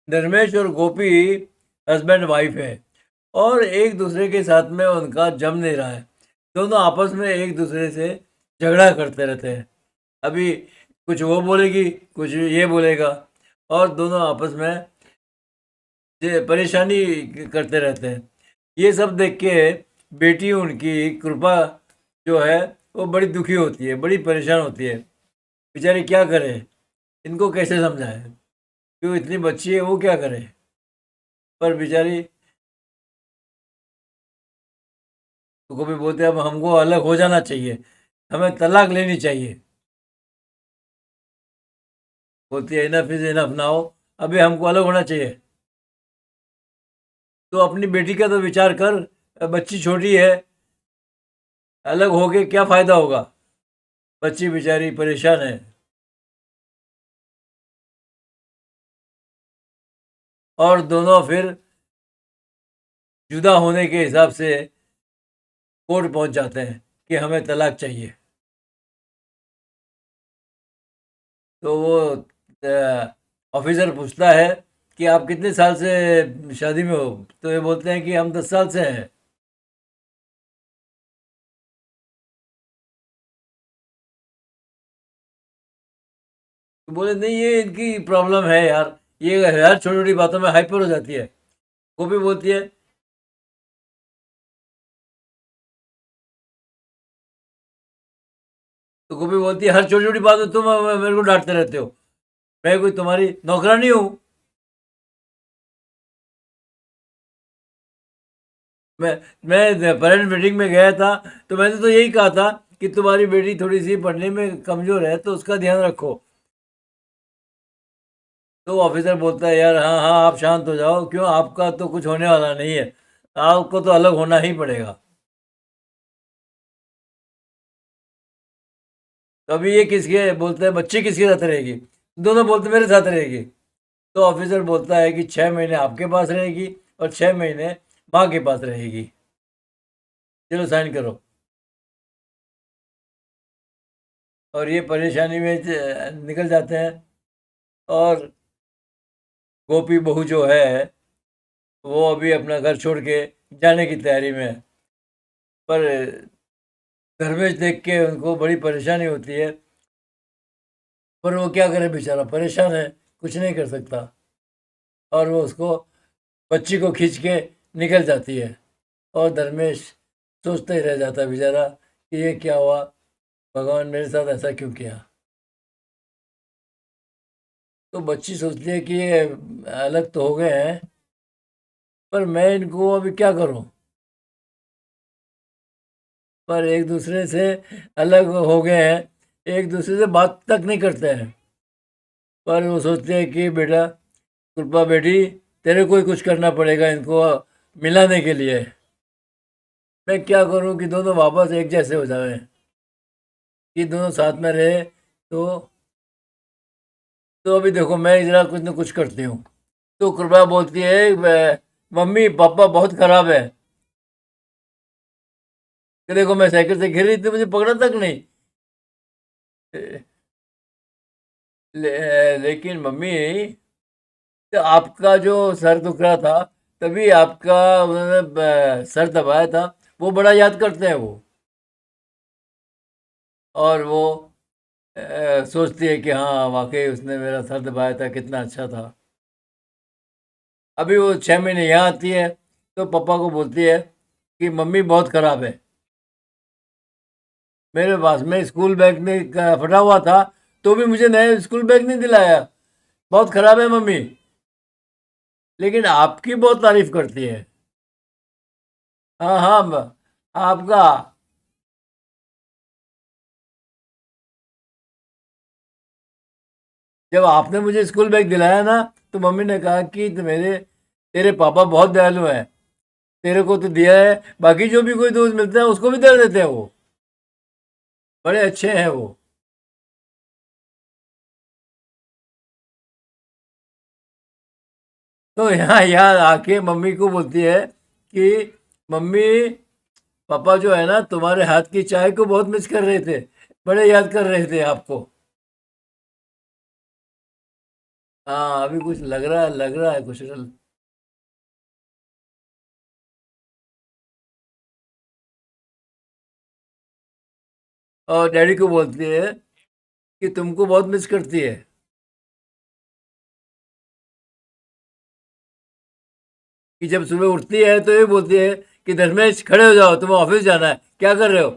धर्मेश और गोपी husband wife है और एक दूसरे के साथ में उनका जम नहीं रहा है। दोनों आपस में एक दूसरे से झगड़ा करते रहते हैं। अभी कुछ वो बोलेगी, कुछ ये बोलेगा, और दोनों आपस में ये परेशानी करते रहते हैं। ये सब देख के बेटी उनकी कृपा जो है वो बड़ी दुखी होती है, बड़ी परेशान होती है। बेचारी क्या करे, इनको कैसे समझाए, क्यों इतनी बच्ची है वो क्या करे। पर बेचारी को भी बोलते हैं अब हमको अलग हो जाना चाहिए, हमें तलाक लेनी चाहिए। बोलती है इनफ इज इनफ नाउ, अभी हमको अलग होना चाहिए। तो अपनी बेटी का तो विचार कर, बच्ची छोटी है, अलग हो के क्या फायदा होगा। बच्ची बेचारी परेशान है। और दोनों फिर जुदा होने के हिसाब से कोर्ट पहुंच जाते हैं कि हमें तलाक चाहिए। तो वो ऑफिसर पूछता है कि आप कितने साल से शादी में हो। तो ये बोलते हैं कि हम 10 साल से हैं। तो बोले नहीं, ये इनकी प्रॉब्लम है यार, ये हर छोटी छोटी बातों में हाइपर हो जाती है। वो भी बोलती है, तो गोपी बोलती है हर छोटी छोटी बात में तुम मेरे को डांटते रहते हो, मैं कोई तुम्हारी नौकरानी हूँ। मैं मैं पेरेंट मीटिंग में गया था, तो मैंने तो यही कहा था कि तुम्हारी बेटी थोड़ी सी पढ़ने में कमजोर है तो उसका ध्यान रखो। तो ऑफिसर बोलता है यार हाँ हाँ आप शांत हो जाओ, क्यों, आपका तो कुछ होने वाला नहीं है, आपको तो अलग होना ही पड़ेगा। तो अभी ये किसके बोलते हैं, बच्ची किसके साथ रहेगी। दोनों बोलते मेरे साथ रहेगी। तो ऑफिसर बोलता है कि 6 महीने आपके पास रहेगी और 6 महीने माँ के पास रहेगी। चलो साइन करो। और ये परेशानी में निकल जाते हैं। और गोपी बहू जो है वो अभी अपना घर छोड़ के जाने की तैयारी में है। पर धर्मेश देख के उनको बड़ी परेशानी होती है। पर वो क्या करे, बेचारा परेशान है, कुछ नहीं कर सकता। और वो उसको, बच्ची को खींच के निकल जाती है। और धर्मेश सोचते ही रह जाता है बेचारा कि ये क्या हुआ, भगवान मेरे साथ ऐसा क्यों किया। तो बच्ची सोचती है कि ये अलग तो हो गए हैं, पर मैं इनको अभी क्या करूं। पर एक दूसरे से अलग हो गए हैं, एक दूसरे से बात तक नहीं करते हैं। पर वो सोचते हैं कि बेटा, कृपा बेटी, तेरे को ही कुछ करना पड़ेगा इनको मिलाने के लिए। मैं क्या करूं कि दोनों वापस एक जैसे हो जाए, कि दोनों साथ में रहे। तो अभी देखो मैं जरा कुछ न कुछ करती हूँ। तो कृपा बोलती है मम्मी पापा बहुत खराब है, कि देखो मैं साइकिल से गिर रही थी, मुझे पकड़ा तक नहीं। लेकिन मम्मी, तो आपका जो सर दुख रहा था, तभी आपका उन्होंने सर दबाया था, वो बड़ा याद करते हैं वो। और वो सोचती है कि हाँ वाकई उसने मेरा सर दबाया था, कितना अच्छा था। अभी वो 6 महीने यहाँ आती है, तो पापा को बोलती है कि मम्मी बहुत खराब है। मेरे पास में स्कूल बैग में फटा हुआ था, तो भी मुझे नया स्कूल बैग नहीं दिलाया, बहुत खराब है मम्मी। लेकिन आपकी बहुत तारीफ करती है। हाँ हाँ आपका। जब आपने मुझे स्कूल बैग दिलाया ना, तो मम्मी ने कहा कि तेरे पापा बहुत दयालु हैं, तेरे को तो दिया है, बाकी जो भी कोई दोस्त मिलता है उसको भी दे देते हैं, वो बड़े अच्छे हैं वो। तो यहाँ याद आके मम्मी को बोलती है कि मम्मी, पापा जो है ना तुम्हारे हाथ की चाय को बहुत मिस कर रहे थे, बड़े याद कर रहे थे आपको। हाँ, अभी कुछ लग रहा है कुछ। और डैडी को बोलती है कि तुमको बहुत मिस करती है। कि जब सुबह उठती है तो ये बोलती है कि धर्मेश खड़े हो जाओ, तुम्हें ऑफिस जाना है, क्या कर रहे हो।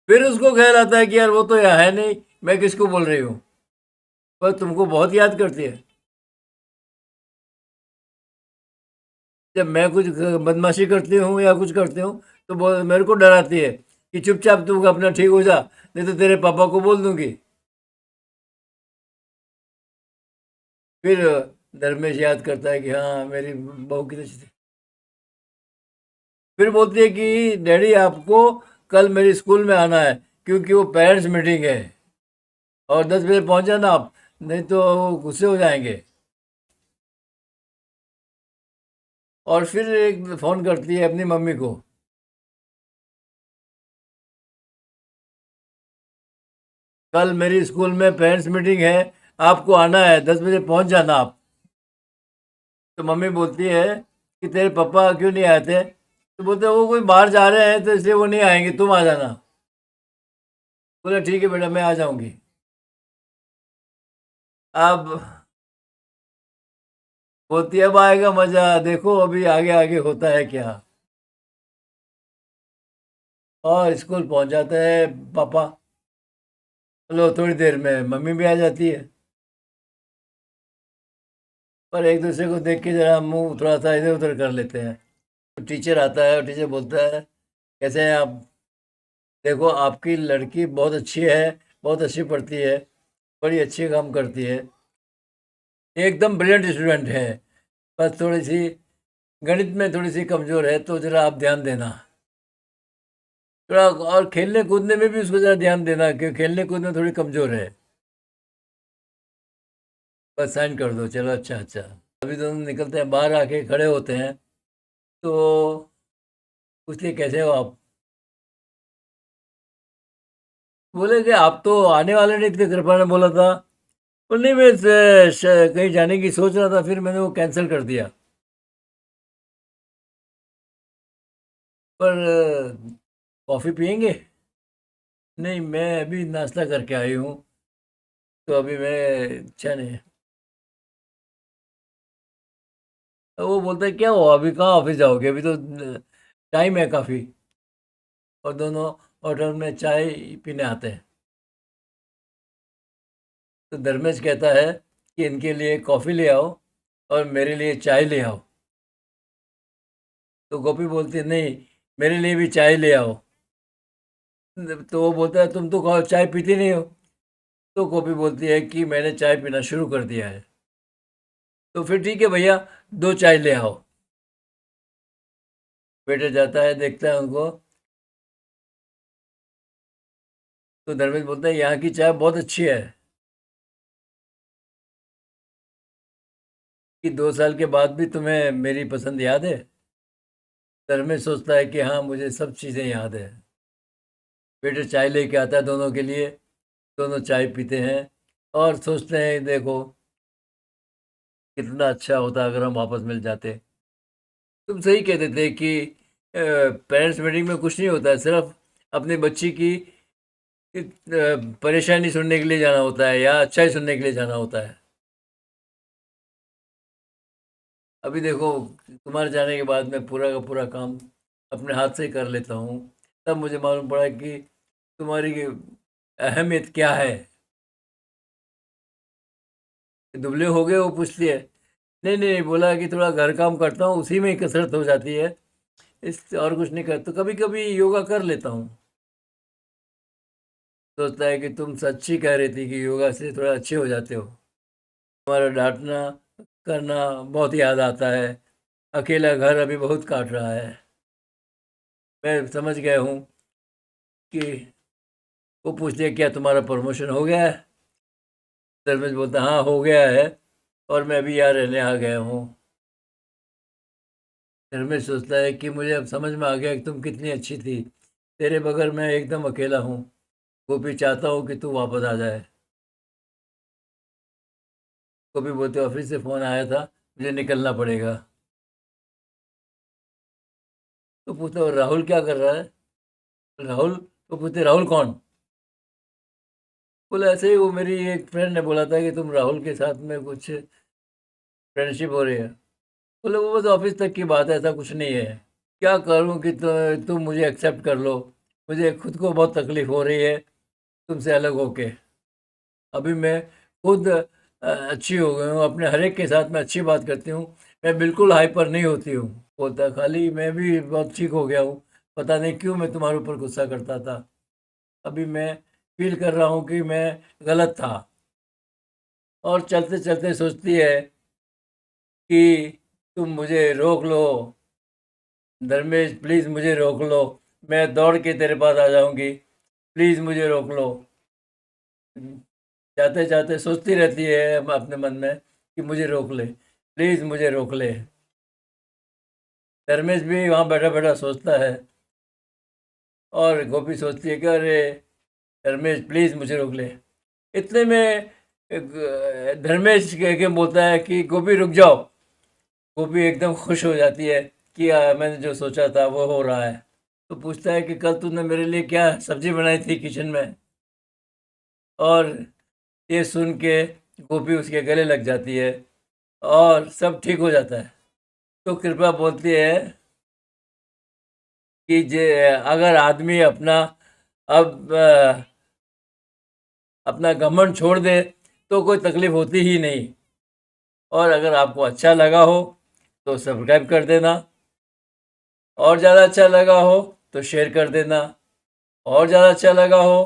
फिर उसको ख्याल आता है कि यार वो तो यहाँ है नहीं, मैं किसको बोल रही हूँ। पर तुमको बहुत याद करती है। जब मैं कुछ बदमाशी करती हूँ या कुछ करती हूँ तो मेरे को डराती है कि चुपचाप तू अपना ठीक हो जा, नहीं तो तेरे पापा को बोल दूंगी। फिर धर्मेश याद करता है कि हाँ मेरी बहू की तरह थी। फिर बोलती है कि डैडी आपको कल मेरी स्कूल में आना है, क्योंकि वो पेरेंट्स मीटिंग है, और 10 बजे पहुंच जाना आप, नहीं तो वो गुस्से हो जाएंगे। और फिर एक फ़ोन करती है अपनी मम्मी को। कल मेरी स्कूल में पेरेंट्स मीटिंग है, आपको आना है, 10 बजे पहुंच जाना आप। तो मम्मी बोलती है कि तेरे पापा क्यों नहीं आए थे। तो बोलते हैं वो कोई बाहर जा रहे हैं तो इसलिए वो नहीं आएंगे, तुम आ जाना। बोले ठीक है बेटा, मैं आ जाऊंगी। अब बोलती है अब आएगा मजा, देखो अभी आगे आगे होता है क्या। और स्कूल पहुंच जाते हैं पापा। चलो थोड़ी देर में मम्मी भी आ जाती है। पर एक दूसरे को देख के जरा मुंह थोड़ा सा इधर उधर कर लेते हैं। तो टीचर आता है और टीचर बोलता है कैसे हैं आप। देखो आपकी लड़की बहुत अच्छी है, बहुत अच्छी पढ़ती है, बड़ी अच्छी काम करती है, एकदम ब्रिलियंट स्टूडेंट है। बस थोड़ी सी गणित में थोड़ी सी कमज़ोर है, तो ज़रा आप ध्यान देना थोड़ा। और खेलने कूदने में भी उसको ज़रा ध्यान देना, क्योंकि खेलने कूदने में थोड़ी कमज़ोर है। बस साइन कर दो, चलो अच्छा अच्छा। अभी दोनों निकलते हैं, बाहर आके खड़े होते हैं। तो पूछते कैसे हो आप। बोले कि आप तो आने वाले नहीं थे, कृपा ने बोला था। बोले नहीं, मैं कहीं जाने की सोच रहा था, फिर मैंने वो कैंसिल कर दिया। पर कॉफ़ी पियेंगे। नहीं, मैं अभी नाश्ता करके आई हूँ, तो अभी मैं अच्छा नहीं है। तो वो बोलता है क्या हुआ, अभी कहाँ ऑफिस जाओगे, अभी तो टाइम है काफ़ी। और दोनों होटल में चाय पीने आते हैं। तो धर्मेश कहता है कि इनके लिए कॉफ़ी ले आओ और मेरे लिए चाय ले आओ। तो गोपी बोलती है नहीं, मेरे लिए भी चाय ले आओ। तो वो बोलता है तुम तो चाय पीती नहीं हो। तो गोपी बोलती है कि मैंने चाय पीना शुरू कर दिया है। तो फिर ठीक है भैया, 2 चाय ले आओ। वेटर जाता है, देखता है उनको। तो धर्मेश बोलता है यहाँ की चाय बहुत अच्छी है। कि 2 साल के बाद भी तुम्हें मेरी पसंद याद है। धर्मेश सोचता है कि हाँ मुझे सब चीज़ें याद है। वेटर चाय लेके आता है दोनों के लिए। दोनों चाय पीते हैं और सोचते हैं देखो कितना अच्छा होता अगर हम वापस मिल जाते। तुम सही कहते थे कि पेरेंट्स मीटिंग में कुछ नहीं होता है, सिर्फ अपनी बच्ची की परेशानी सुनने के लिए जाना होता है या अच्छाई सुनने के लिए जाना होता है। अभी देखो, तुम्हारे जाने के बाद मैं पूरा का पूरा काम अपने हाथ से कर लेता हूँ। तब मुझे मालूम पड़ा कि तुम्हारी अहमियत क्या है। दुबले हो गए, वो पूछती है। नहीं नहीं नहीं, बोला कि थोड़ा घर काम करता हूँ, उसी में ही कसरत हो जाती है, इस और कुछ नहीं करता। तो कभी कभी योगा कर लेता हूँ। सोचता है कि तुम सच्ची कह रही थी कि योगा से थोड़ा अच्छे हो जाते हो। तुम्हारा डांटना करना बहुत याद आता है। अकेला घर अभी बहुत काट रहा है। मैं समझ गया हूँ कि वो पूछते हैं क्या तुम्हारा प्रमोशन हो गया है। धर्मेश बोलता हाँ हो गया है, और मैं भी यहाँ रहने आ गया हूँ। धर्मेश सोचता है कि मुझे अब समझ में आ गया कि तुम कितनी अच्छी थी, तेरे बगैर मैं एकदम अकेला हूँ। वो भी चाहता हूँ कि तू वापस आ जाए। गोपी बोलते ऑफिस से फ़ोन आया था, मुझे निकलना पड़ेगा। तो पूछता राहुल क्या कर रहा है? राहुल, तो पूछते राहुल कौन? बोला ऐसे ही वो मेरी एक फ्रेंड ने बोला था कि तुम राहुल के साथ में कुछ फ्रेंडशिप हो रही है। बोले वो बस ऑफिस तक की बात है, ऐसा कुछ नहीं है। क्या करूं कि तुम मुझे एक्सेप्ट कर लो। मुझे खुद को बहुत तकलीफ हो रही है तुमसे अलग होके। अभी मैं खुद अच्छी हो गई हूँ, अपने हर एक के साथ में अच्छी बात करती हूँ। मैं बिल्कुल हाइपर नहीं होती हूँ। बोलता खाली मैं भी बहुत ठीक हो गया हूँ। पता नहीं क्यों मैं तुम्हारे ऊपर गुस्सा करता था। अभी मैं फील कर रहा हूँ कि मैं गलत था। और चलते चलते सोचती है कि तुम मुझे रोक लो, धर्मेश प्लीज़ मुझे रोक लो। मैं दौड़ के तेरे पास आ जाऊंगी, प्लीज़ मुझे रोक लो। जाते जाते सोचती रहती है अपने मन में कि मुझे रोक ले, प्लीज़ मुझे रोक ले। धर्मेश भी वहाँ बैठा बैठा सोचता है। और गोपी सोचती है कि अरे धर्मेश प्लीज़ मुझे रोक ले। इतने में धर्मेश कह के बोलता है कि गोपी रुक जाओ। गोपी एकदम खुश हो जाती है कि मैंने जो सोचा था वो हो रहा है। तो पूछता है कि कल तूने मेरे लिए क्या सब्जी बनाई थी किचन में? और ये सुन के गोपी उसके गले लग जाती है और सब ठीक हो जाता है। तो कृपा बोलती है कि जे अगर आदमी अपना अब अपना घमंड छोड़ दे तो कोई तकलीफ होती ही नहीं। और अगर आपको अच्छा लगा हो तो सब्सक्राइब कर देना, और ज़्यादा अच्छा लगा हो तो शेयर कर देना, और ज़्यादा अच्छा लगा हो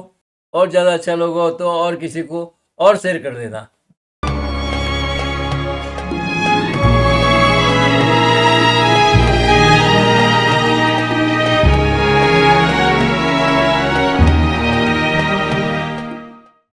और ज़्यादा अच्छा लगा हो तो और किसी को और शेयर कर देना।